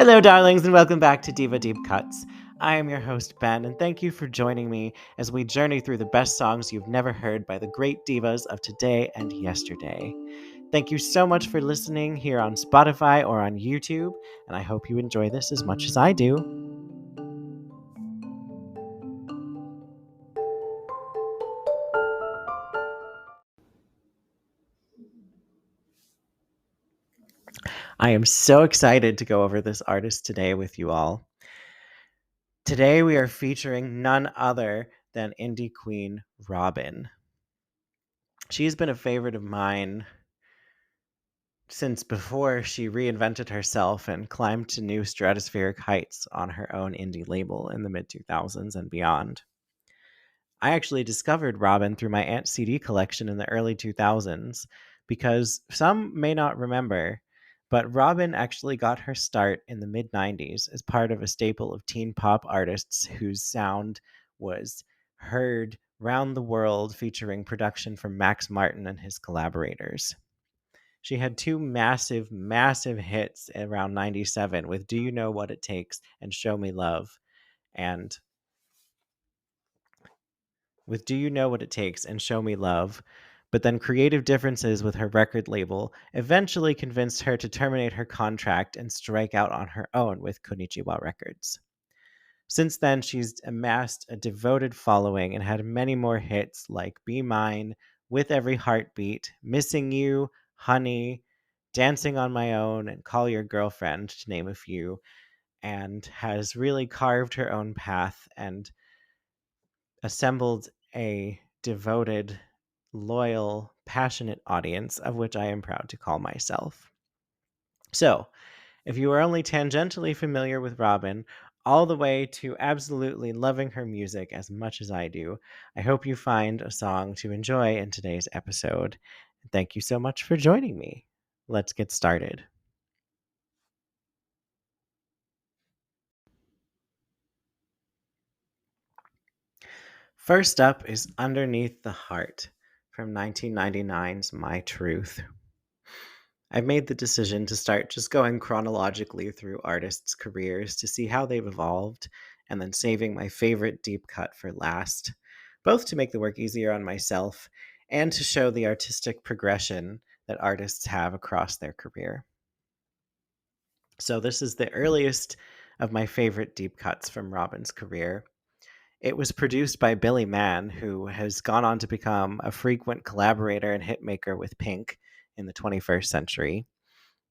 Hello, darlings, and welcome back to Diva Deep Cuts. I am your host, Ben, and thank you for joining me as we journey through the best songs you've never heard by the great divas of today and yesterday. Thank you so much for listening here on Spotify or on YouTube, and I hope you enjoy this as much as I do. I am so excited to go over this artist today with you all. Today we are featuring none other than indie queen Robyn. She's been a favorite of mine since before she reinvented herself and climbed to new stratospheric heights on her own indie label in the mid 2000s and beyond. I actually discovered Robyn through my aunt's CD collection in the early 2000s because some may not remember, but Robyn actually got her start in the mid 90s as part of a staple of teen pop artists whose sound was heard round the world, featuring production from Max Martin and his collaborators. She had two massive, massive hits around 97 with Do You Know What It Takes and Show Me Love. And with Do You Know What It Takes and Show Me Love, but then creative differences with her record label eventually convinced her to terminate her contract and strike out on her own with Konichiwa Records. Since then, she's amassed a devoted following and had many more hits like Be Mine, With Every Heartbeat, Missing You, Honey, Dancing on My Own, and Call Your Girlfriend, to name a few, and has really carved her own path and assembled a devoted, loyal, passionate audience, of which I am proud to call myself. So, if you are only tangentially familiar with Robyn, all the way to absolutely loving her music as much as I do, I hope you find a song to enjoy in today's episode. Thank you so much for joining me. Let's get started. First up is Underneath the Heart from 1999's My Truth. I've made the decision to start just going chronologically through artists' careers to see how they've evolved, and then saving my favorite deep cut for last, both to make the work easier on myself and to show the artistic progression that artists have across their career. So, this is the earliest of my favorite deep cuts from Robyn's career. It was produced by Billy Mann, who has gone on to become a frequent collaborator and hitmaker with Pink in the 21st century.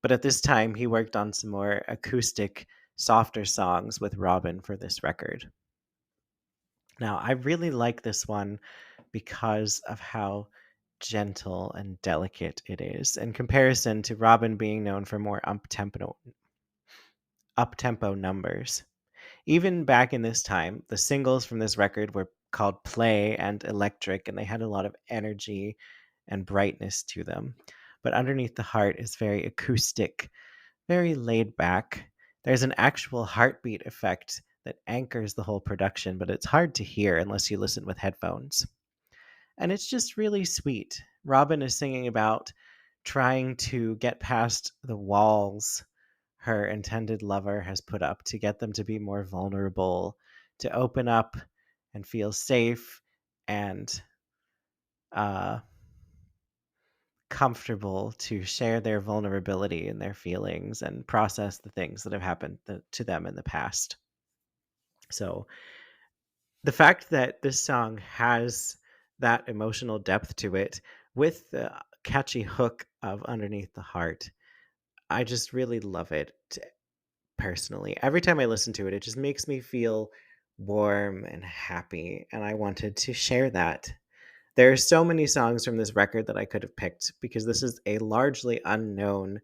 But at this time, he worked on some more acoustic, softer songs with Robyn for this record. Now, I really like this one because of how gentle and delicate it is, in comparison to Robyn being known for more up-tempo numbers. Even back in this time, the singles from this record were called Play and Electric, and they had a lot of energy and brightness to them. But Underneath the Heart is very acoustic, very laid back. There's an actual heartbeat effect that anchors the whole production, but it's hard to hear unless you listen with headphones. And it's just really sweet. Robyn is singing about trying to get past the walls her intended lover has put up to get them to be more vulnerable, to open up and feel safe and uh, comfortable to share their vulnerability and their feelings and process the things that have happened to them in the past. So, the fact that this song has that emotional depth to it with the catchy hook of Underneath the Heart, I just really love it personally. Every time I listen to it, it just makes me feel warm and happy, and I wanted to share that. There are so many songs from this record that I could have picked because this is a largely unknown,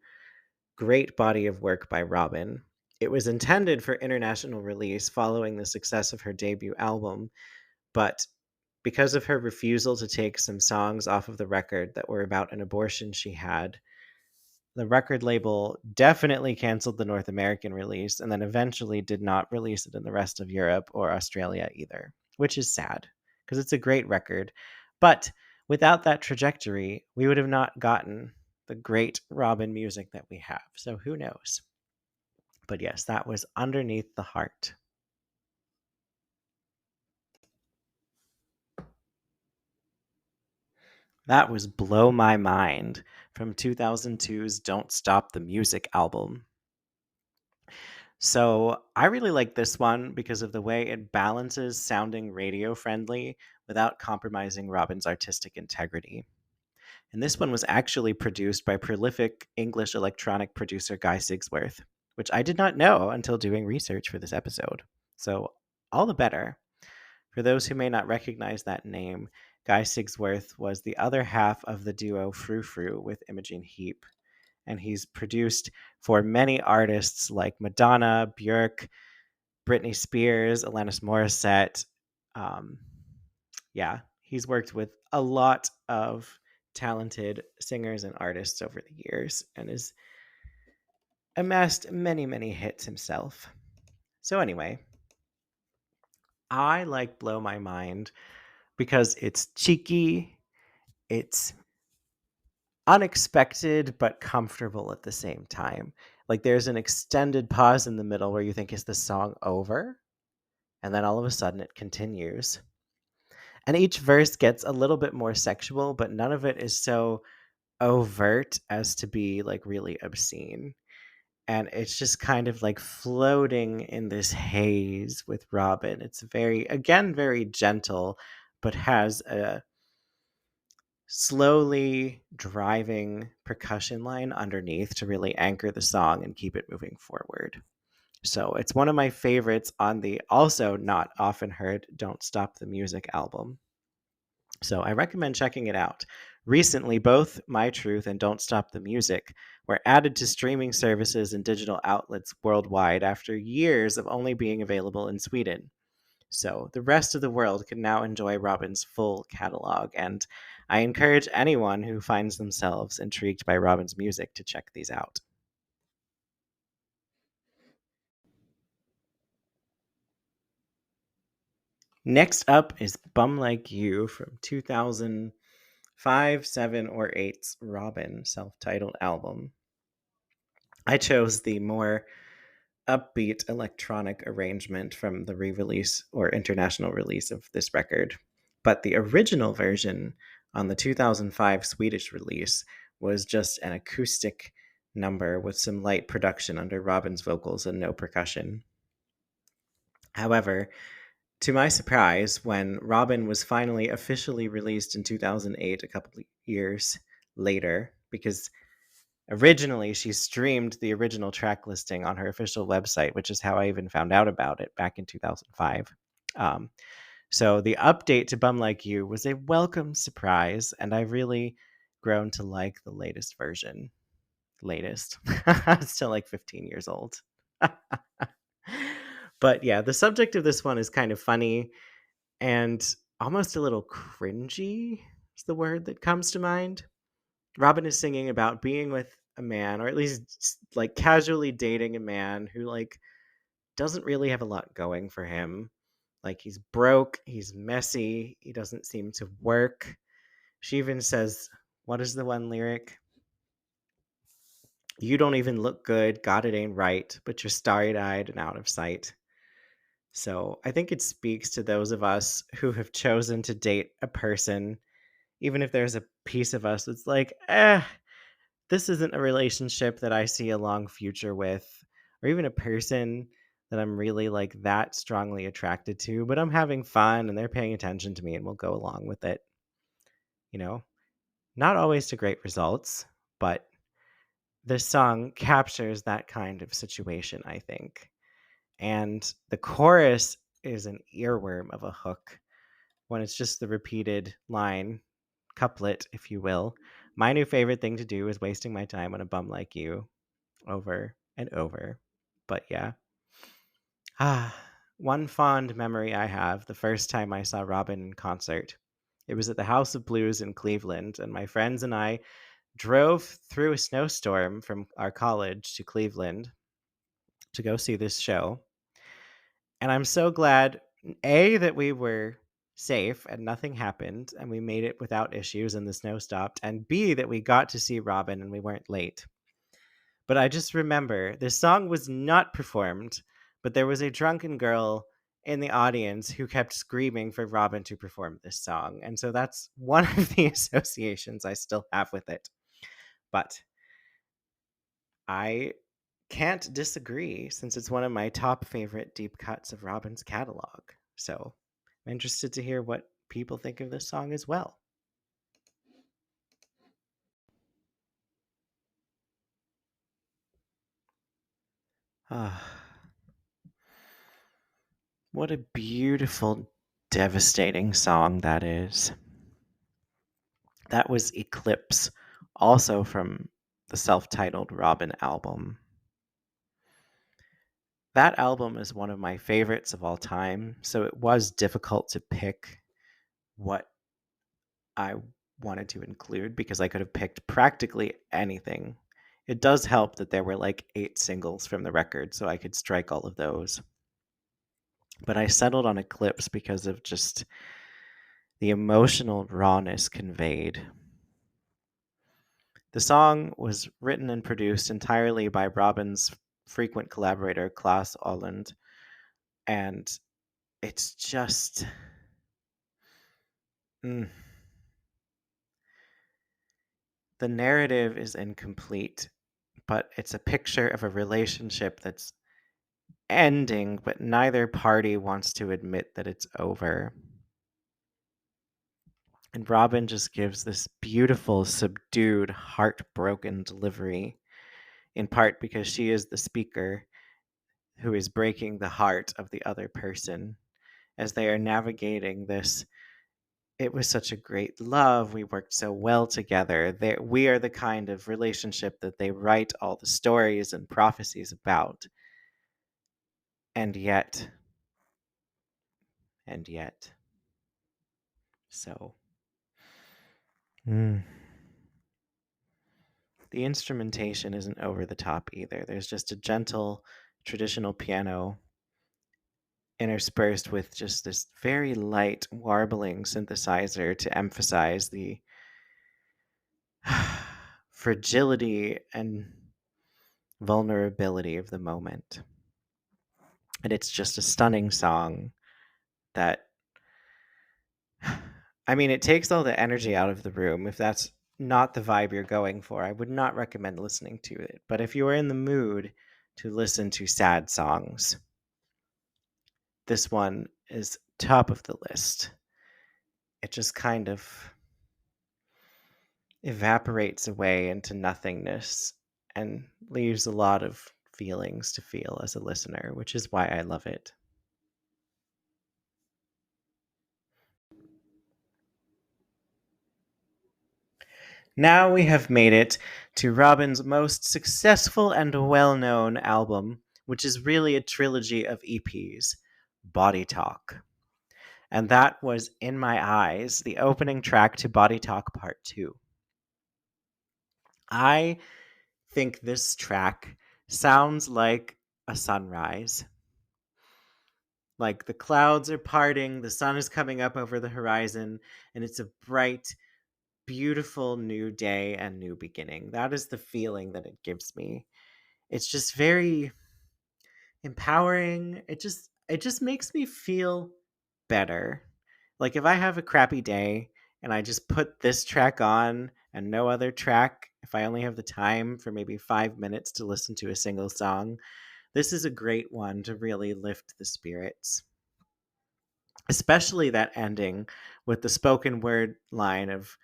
great body of work by Robyn. It was intended for international release following the success of her debut album, but because of her refusal to take some songs off of the record that were about an abortion she had, the record label definitely canceled the North American release and then eventually did not release it in the rest of Europe or Australia either, which is sad because it's a great record. But without that trajectory, we would have not gotten the great Robyn music that we have. So who knows? But yes, that was Underneath the Heart. That was Blow My Mind from 2002's Don't Stop the Music album. So I really like this one because of the way it balances sounding radio friendly without compromising Robyn's artistic integrity. And this one was actually produced by prolific English electronic producer Guy Sigsworth, which I did not know until doing research for this episode. So all the better. For those who may not recognize that name, Guy Sigsworth was the other half of the duo Frou Frou with Imogen Heap, and he's produced for many artists like Madonna, Björk, Britney Spears, Alanis Morissette. Um, yeah, he's worked with a lot of talented singers and artists over the years and has amassed many, many hits himself. So, anyway, I like Blow My Mind because it's cheeky, it's unexpected but comfortable at the same time. Like there's an extended pause in the middle where you think, is the song over? And then all of a sudden it continues. And each verse gets a little bit more sexual, but none of it is so overt as to be like really obscene. And it's just kind of like floating in this haze with Robyn. It's very, again, very gentle, but has a slowly driving percussion line underneath to really anchor the song and keep it moving forward. So it's one of my favorites on the also not often heard Don't Stop the Music album. So I recommend checking it out. Recently, both My Truth and Don't Stop the Music were added to streaming services and digital outlets worldwide after years of only being available in Sweden. So the rest of the world can now enjoy Robyn's full catalog, and I encourage anyone who finds themselves intrigued by Robyn's music to check these out. Next up is Bum Like You from 2005, 7, or 8's Robyn self titled album. I chose the more upbeat electronic arrangement from the re release or international release of this record. But the original version on the 2005 Swedish release was just an acoustic number with some light production under Robyn's vocals and no percussion. However, to my surprise, when Robyn was finally officially released in 2008, a couple of years later, because originally she streamed the original track listing on her official website, which is how I even found out about it back in 2005. Um, so the update to Bum Like You was a welcome surprise, and I've really grown to like the latest version. Latest. It's still like 15 years old. But yeah, the subject of this one is kind of funny and almost a little cringy is the word that comes to mind. Robyn is singing about being with a man, or at least like casually dating a man who like doesn't really have a lot going for him. Like he's broke, he's messy, he doesn't seem to work. She even says, what is the one lyric? You don't even look good, God, it ain't right, but you're starry eyed and out of sight. So I think it speaks to those of us who have chosen to date a person, even if there's a piece of us that's like, this isn't a relationship that I see a long future with, or even a person that I'm really like that strongly attracted to, but I'm having fun and they're paying attention to me and we'll go along with it. You know, not always to great results, but this song captures that kind of situation, I think. And the chorus is an earworm of a hook when it's just the repeated line, couplet, if you will. My new favorite thing to do is wasting my time on a bum like you over and over. But yeah. One fond memory I have the first time I saw Robyn in concert. It was at the House of Blues in Cleveland, and my friends and I drove through a snowstorm from our college to Cleveland to go see this show. And I'm so glad, A, that we were safe and nothing happened and we made it without issues and the snow stopped, and B, that we got to see Robyn and we weren't late. But I just remember this song was not performed, but there was a drunken girl in the audience who kept screaming for Robyn to perform this song. And so that's one of the associations I still have with it. But I can't disagree since it's one of my top favorite deep cuts of Robyn's catalog. So I'm interested to hear what people think of this song as well. Ah, what a beautiful, devastating song that is. That was Eclipse, also from the self-titled Robyn album. That album is one of my favorites of all time, so it was difficult to pick what I wanted to include because I could have picked practically anything. It does help that there were like 8 singles from the record, so I could strike all of those. But I settled on Eclipse because of just the emotional rawness conveyed. The song was written and produced entirely by Robyn's frequent collaborator, Klaas Olland, and it's just. Mm, the narrative is incomplete, but it's a picture of a relationship that's ending, but neither party wants to admit that it's over. And Robyn just gives this beautiful, subdued, heartbroken delivery, in part because she is the speaker who is breaking the heart of the other person as they are navigating this. It was such a great love. We worked so well together. We are the kind of relationship that they write all the stories and prophecies about. And yet, and yet. So, mm. The instrumentation isn't over the top either. There's just a gentle, traditional piano interspersed with just this very light, warbling synthesizer to emphasize the fragility and vulnerability of the moment. And it's just a stunning song that, I mean, it takes all the energy out of the room. If that's not the vibe you're going for, I would not recommend listening to it. But if you are in the mood to listen to sad songs, this one is top of the list. It just kind of evaporates away into nothingness and leaves a lot of feelings to feel as a listener, which is why I love it. Now we have made it to Robyn's most successful and well known album, which is really a trilogy of EPs, Body Talk. And that was In My Eyes, the opening track to Body Talk Part 2. I think this track sounds like a sunrise. Like the clouds are parting, the sun is coming up over the horizon, and it's a bright, beautiful new day and new beginning. That is the feeling that it gives me. It's just very empowering. It just makes me feel better. Like if I have a crappy day and I just put this track on and no other track, if I only have the time for maybe 5 minutes to listen to a single song, this is a great one to really lift the spirits. Especially that ending with the spoken word line of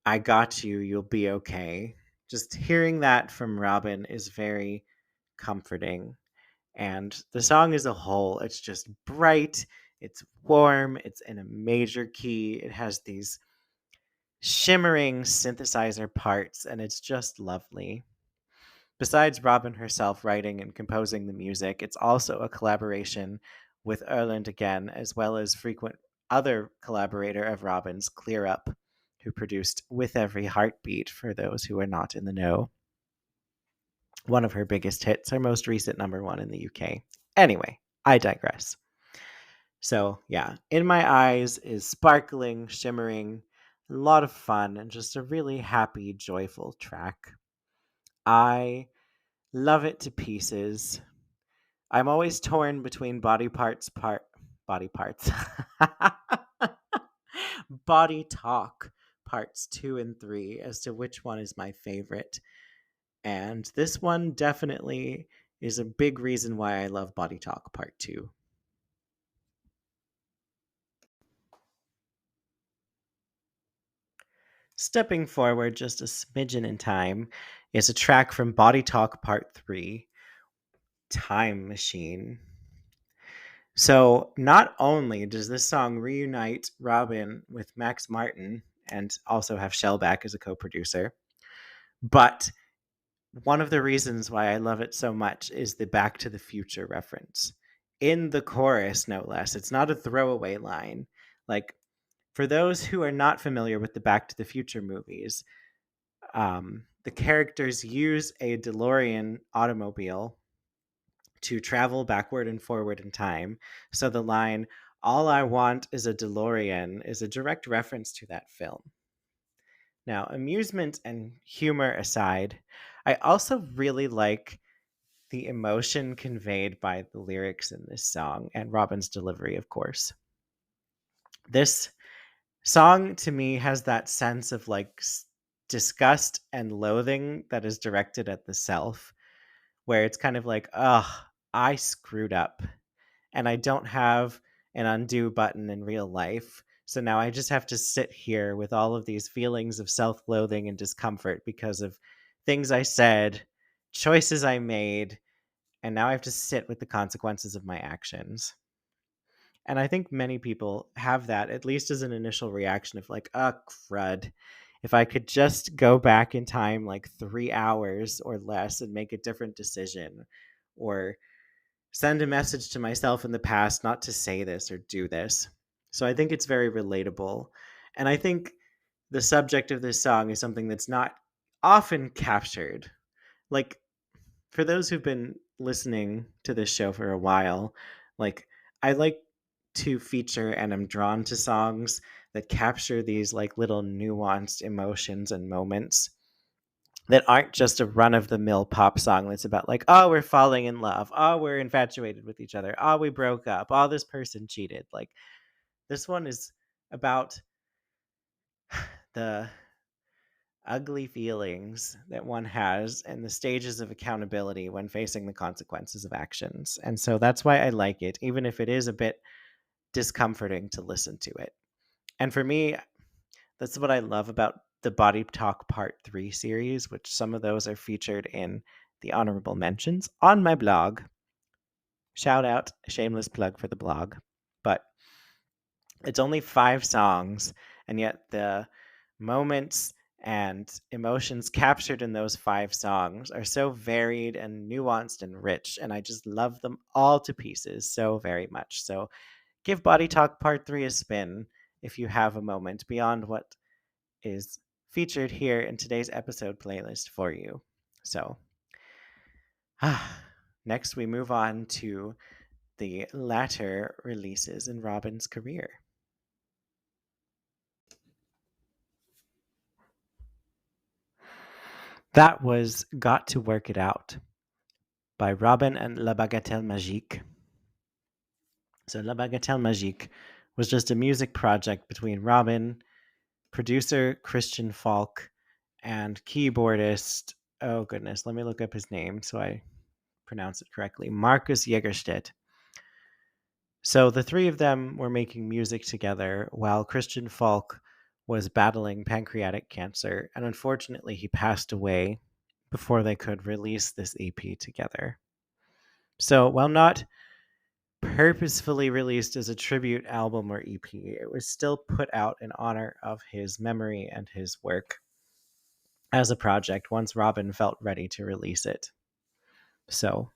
I got you, you'll be okay. Just hearing that from Robyn is very comforting. And the song as a whole, it's just bright, it's warm, it's in a major key, it has these shimmering synthesizer parts, and it's just lovely. Besides Robyn herself writing and composing the music, it's also a collaboration with Erland again, as well as frequent other collaborator of Robyn's, Clear Up, who produced With Every Heartbeat for those who are not in the know. One of her biggest hits, her most recent number one in the UK. Anyway, I digress. So, yeah, In My Eyes is sparkling, shimmering, a lot of fun, and just a really happy, joyful track. I Love it to pieces. I'm always torn between body parts. Body Talk parts 2 and 3 as to which one is my favorite. And this one definitely is a big reason why I love Body Talk part 2. Stepping forward just a smidgen in time is a track from Body Talk part 3, Time Machine. So, not only does this song reunite Robyn with Max Martin and also have Shellback as a co producer, but one of the reasons why I love it so much is the Back to the Future reference. In the chorus, no less. It's not a throwaway line. Like, for those who are not familiar with the Back to the Future movies, the characters use a DeLorean automobile to travel backward and forward in time. So the line, "All I want is a DeLorean," is a direct reference to that film. Now, amusement and humor aside, I also really like the emotion conveyed by the lyrics in this song and Robyn's delivery, of course. This song to me has that sense of like disgust and loathing that is directed at the self, where it's kind of like, ugh, I screwed up and I don't have an undo button in real life. So now I just have to sit here with all of these feelings of self loathing and discomfort because of things I said, choices I made, and now I have to sit with the consequences of my actions. And I think many people have that, at least as an initial reaction of like, oh, crud. If I could just go back in time like 3 hours or less and make a different decision, or send a message to myself in the past not to say this or do this. So I think it's very relatable. And I think the subject of this song is something that's not often captured. Like, for those who've been listening to this show for a while, like, I like to feature and am drawn to songs that capture these like little nuanced emotions and moments that aren't just a run of the mill pop song that's about like, oh, we're falling in love, oh, we're infatuated with each other, oh, we broke up, oh, this person cheated. Like, this one is about the ugly feelings that one has and the stages of accountability when facing the consequences of actions. And so that's why I like it, even if it is a bit discomforting to listen to it. And for me, that's what I love about the Body Talk Part 3 series, which some of those are featured in the honorable mentions on my blog. Shout out, shameless plug for the blog. But it's only 5 songs, and yet the moments and emotions captured in those 5 songs are so varied and nuanced and rich, and I just love them all to pieces so very much. So give Body Talk Part 3 a spin if you have a moment beyond what is featured here in today's episode playlist for you. So, next we move on to the latter releases in Robyn's career. That was Got to Work It Out by Robyn and La Bagatelle Magique. So, La Bagatelle Magique was just a music project between Robyn, producer Christian Falk, and keyboardist, oh goodness, let me look up his name so I pronounce it correctly, Marcus Jägerstedt. So the three of them were making music together while Christian Falk was battling pancreatic cancer, and unfortunately he passed away before they could release this EP together. So while not purposefully released as a tribute album or EP, it was still put out in honor of his memory and his work as a project once Robyn felt ready to release it. So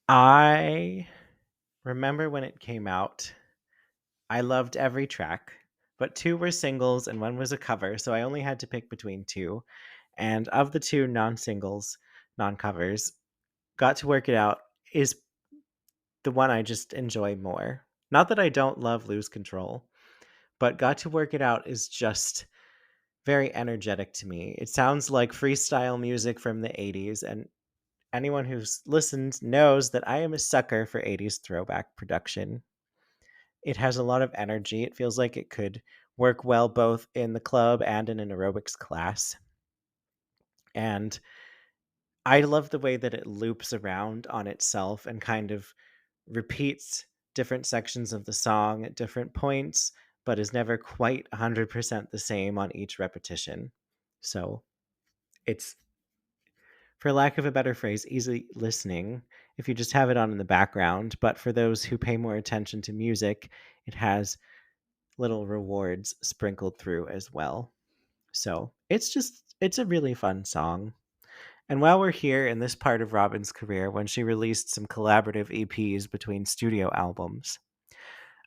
I remember when it came out, I loved every track, but 2 were singles and 1 was a cover, so I only had to pick between 2. And of the 2 non-singles, non-covers, Got to Work It Out is the one I just enjoy more. Not that I don't love Lose Control, but Got to Work It Out is just very energetic to me. It sounds like freestyle music from the 80s, and anyone who's listened knows that I am a sucker for 80s throwback production. It has a lot of energy. It feels like it could work well both in the club and in an aerobics class. And I love the way that it loops around on itself and kind of repeats different sections of the song at different points, but is never quite 100% the same on each repetition. So it's, for lack of a better phrase, easy listening if you just have it on in the background. But for those who pay more attention to music, it has little rewards sprinkled through as well. So it's a really fun song. And while we're here in this part of Robyn's career, when she released some collaborative EPs between studio albums,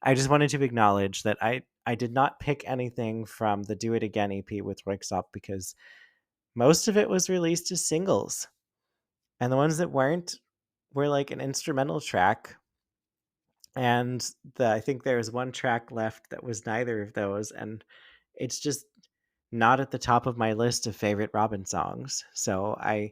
I just wanted to acknowledge that I did not pick anything from the Do It Again EP with Röyksopp because most of it was released as singles. And the ones that weren't were like an instrumental track. And I think there was one track left that was neither of those. And it's just not at the top of my list of favorite Robyn songs. So I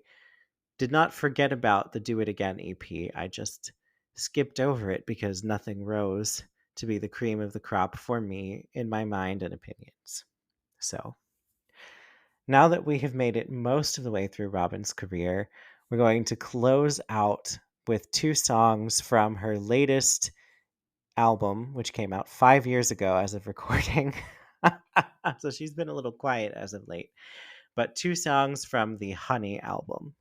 did not forget about the Do It Again EP. I just skipped over it because nothing rose to be the cream of the crop for me in my mind and opinions. So now that we have made it most of the way through Robyn's career, we're going to close out with two songs from her latest album, which came out 5 years ago as of recording. So she's been a little quiet as of late. But two songs from the Honey album.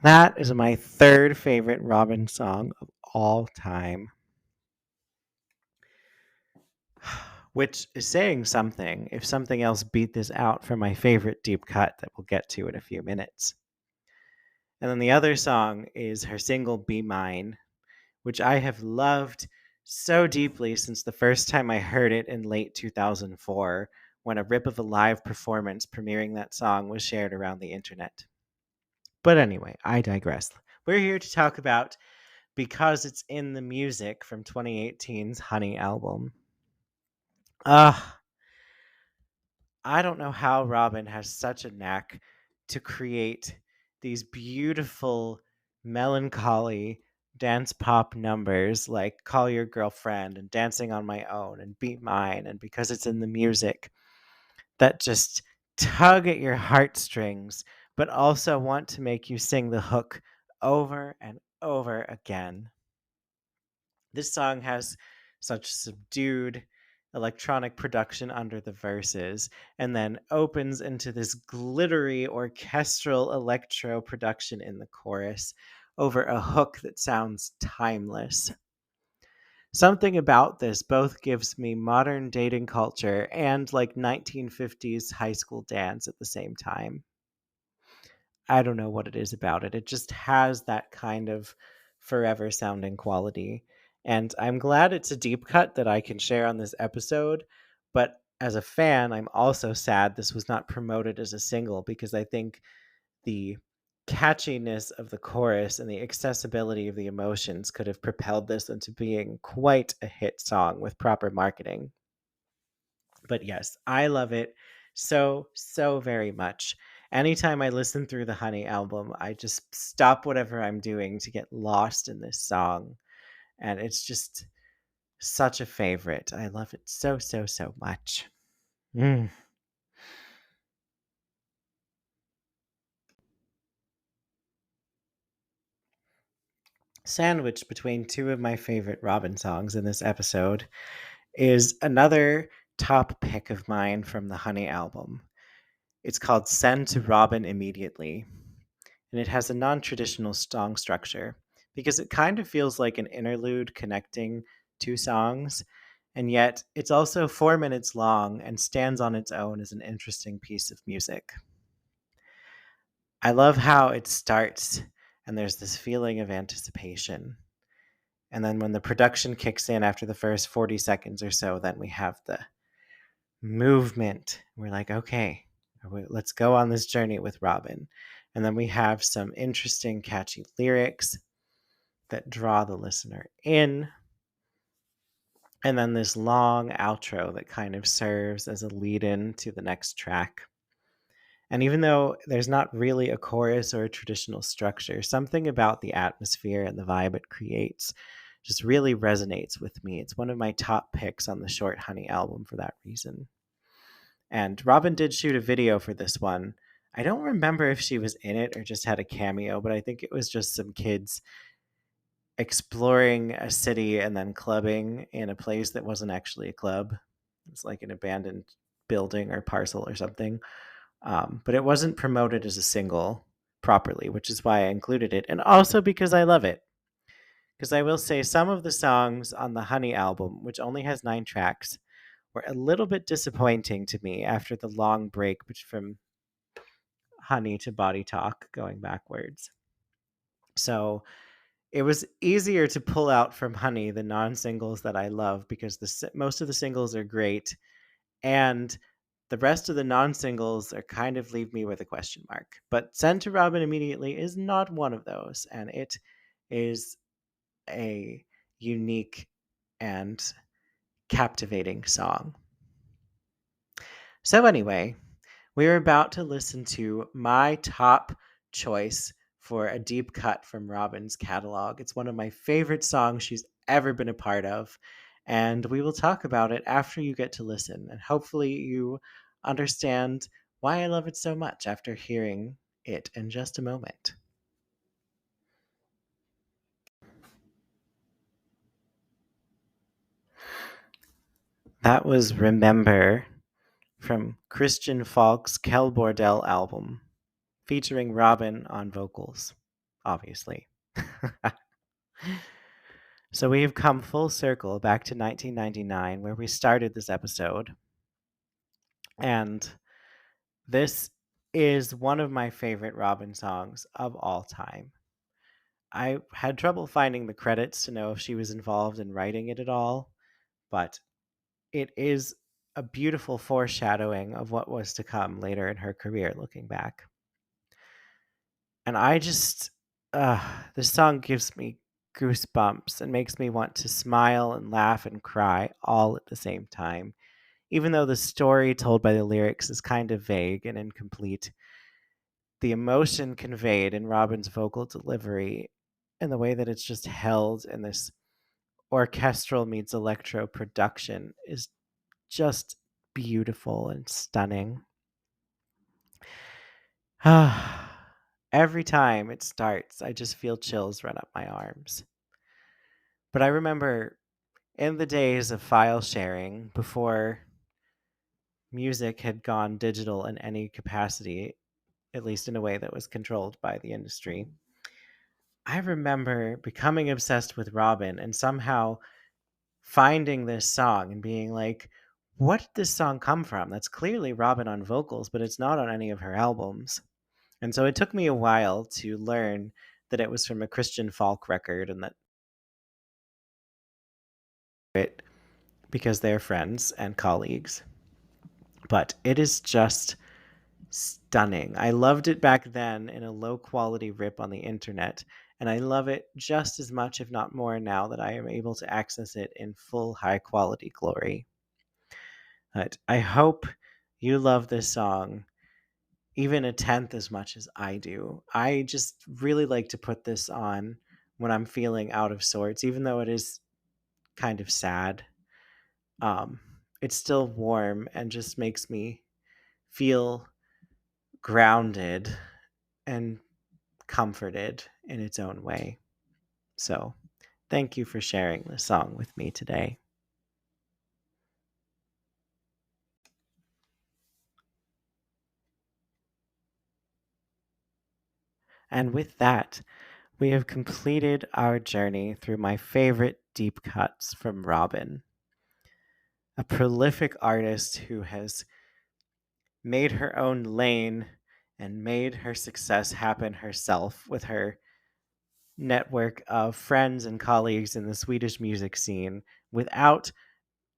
That is my third favorite Robyn song of all time. Which is saying something if something else beat this out for my favorite deep cut that we'll get to in a few minutes. And then the other song is her single Be Mine, which I have loved so deeply since the first time I heard it in late 2004, when a rip of a live performance premiering that song was shared around the internet. But anyway, I digress. We're here to talk about Because It's in the Music from 2018's Honey album. I don't know how Robyn has such a knack to create these beautiful, melancholy dance pop numbers like Call Your Girlfriend and Dancing on My Own and Be Mine and Because It's in the Music that just tug at your heartstrings, but also want to make you sing the hook over and over again. This song has such subdued electronic production under the verses and then opens into this glittery orchestral electro production in the chorus over a hook that sounds timeless. Something about this both gives me modern dating culture and like 1950s high school dance at the same time. I don't know what it is about it. It just has that kind of forever sounding quality. And I'm glad it's a deep cut that I can share on this episode. But as a fan, I'm also sad this was not promoted as a single because I think the catchiness of the chorus and the accessibility of the emotions could have propelled this into being quite a hit song with proper marketing. But yes, I love it so, so very much. Anytime I listen through the Honey album, I just stop whatever I'm doing to get lost in this song. And it's just such a favorite. I love it so, so, so much. Mm. Sandwiched between two of my favorite Robyn songs in this episode is another top pick of mine from the Honey album. It's called Send to Robyn Immediately, and it has a non-traditional song structure because it kind of feels like an interlude connecting two songs, and yet it's also 4 minutes long and stands on its own as an interesting piece of music. I love how it starts and there's this feeling of anticipation. And then when the production kicks in after the first 40 seconds or so, then we have the movement. We're like, okay, let's go on this journey with Robyn. And then we have some interesting, catchy lyrics that draw the listener in. And then this long outro that kind of serves as a lead in to the next track. And even though there's not really a chorus or a traditional structure, something about the atmosphere and the vibe it creates just really resonates with me. It's one of my top picks on the Short Honey album for that reason. And Robyn did shoot a video for this one. I don't remember if she was in it or just had a cameo, but I think it was just some kids exploring a city and then clubbing in a place that wasn't actually a club. It's like an abandoned building or parcel or something. But it wasn't promoted as a single properly, which is why I included it. And also because I love it. Because I will say some of the songs on the Honey album, which only has 9 tracks, were a little bit disappointing to me after the long break from Honey to Body Talk going backwards. So it was easier to pull out from Honey the non-singles that I love because most of the singles are great, and the rest of the non-singles are kind of leave me with a question mark. But Send to Robyn Immediately is not one of those, and it is a unique and captivating song. So anyway, we're about to listen to my top choice for a deep cut from Robyn's catalog. It's one of my favorite songs she's ever been a part of, and we will talk about it after you get to listen. And hopefully, you understand why I love it so much after hearing it in just a moment. That was Remember from Christian Falk's Kel Bordel album, featuring Robyn on vocals, obviously. So we have come full circle back to 1999, where we started this episode. And this is one of my favorite Robyn songs of all time. I had trouble finding the credits to know if she was involved in writing it at all, but it is a beautiful foreshadowing of what was to come later in her career, looking back. And I just, this song gives me goosebumps and makes me want to smile and laugh and cry all at the same time. Even though the story told by the lyrics is kind of vague and incomplete, the emotion conveyed in Robyn's vocal delivery and the way that it's just held in this orchestral meets electro production is just beautiful and stunning. Every time it starts, I just feel chills run up my arms. But I remember in the days of file sharing, before music had gone digital in any capacity, at least in a way that was controlled by the industry, I remember becoming obsessed with Robyn and somehow finding this song and being like, what did this song come from? That's clearly Robyn on vocals, but it's not on any of her albums. And so it took me a while to learn that it was from a Christian Falk record and that it because they're friends and colleagues. But it is just stunning. I loved it back then in a low quality rip on the internet, and I love it just as much, if not more, now that I am able to access it in full high quality glory. But I hope you love this song even a tenth as much as I do. I just really like to put this on when I'm feeling out of sorts, even though it is kind of sad. Um, it's still warm and just makes me feel grounded and comforted in its own way. So, thank you for sharing this song with me today. And with that, we have completed our journey through my favorite deep cuts from Robyn, a prolific artist who has made her own lane and made her success happen herself with her network of friends and colleagues in the Swedish music scene without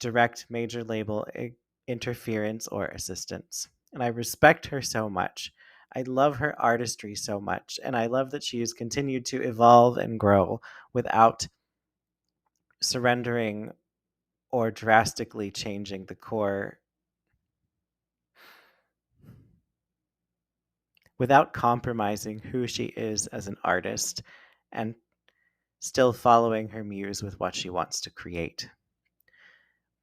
direct major label interference or assistance. And I respect her so much. I love her artistry so much, and I love that she has continued to evolve and grow without surrendering or drastically changing the core, without compromising who she is as an artist, and still following her muse with what she wants to create.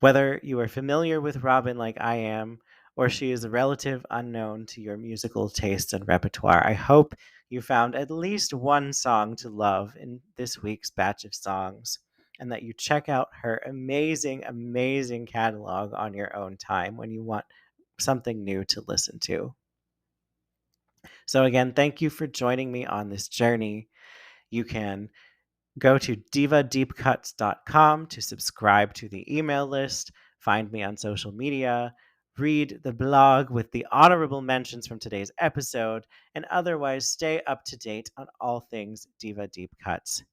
Whether you are familiar with Robyn like I am, or she is a relative unknown to your musical tastes and repertoire, I hope you found at least one song to love in this week's batch of songs, and that you check out her amazing, amazing catalog on your own time when you want something new to listen to. So, again, thank you for joining me on this journey. You can go to divadeepcuts.com to subscribe to the email list, find me on social media, read the blog with the honorable mentions from today's episode, and otherwise stay up to date on all things Diva Deep Cuts.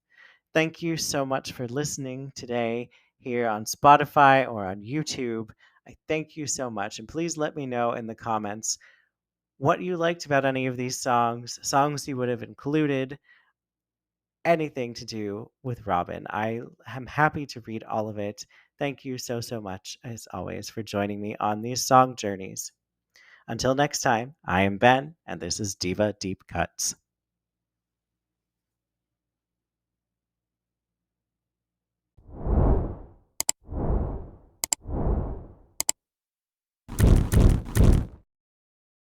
Thank you so much for listening today here on Spotify or on YouTube. I thank you so much, and please let me know in the comments what you liked about any of these songs you would have included, anything to do with Robyn. I am happy to read all of it. Thank you so, so much, as always, for joining me on these song journeys. Until next time, I am Ben, and this is Diva Deep Cuts.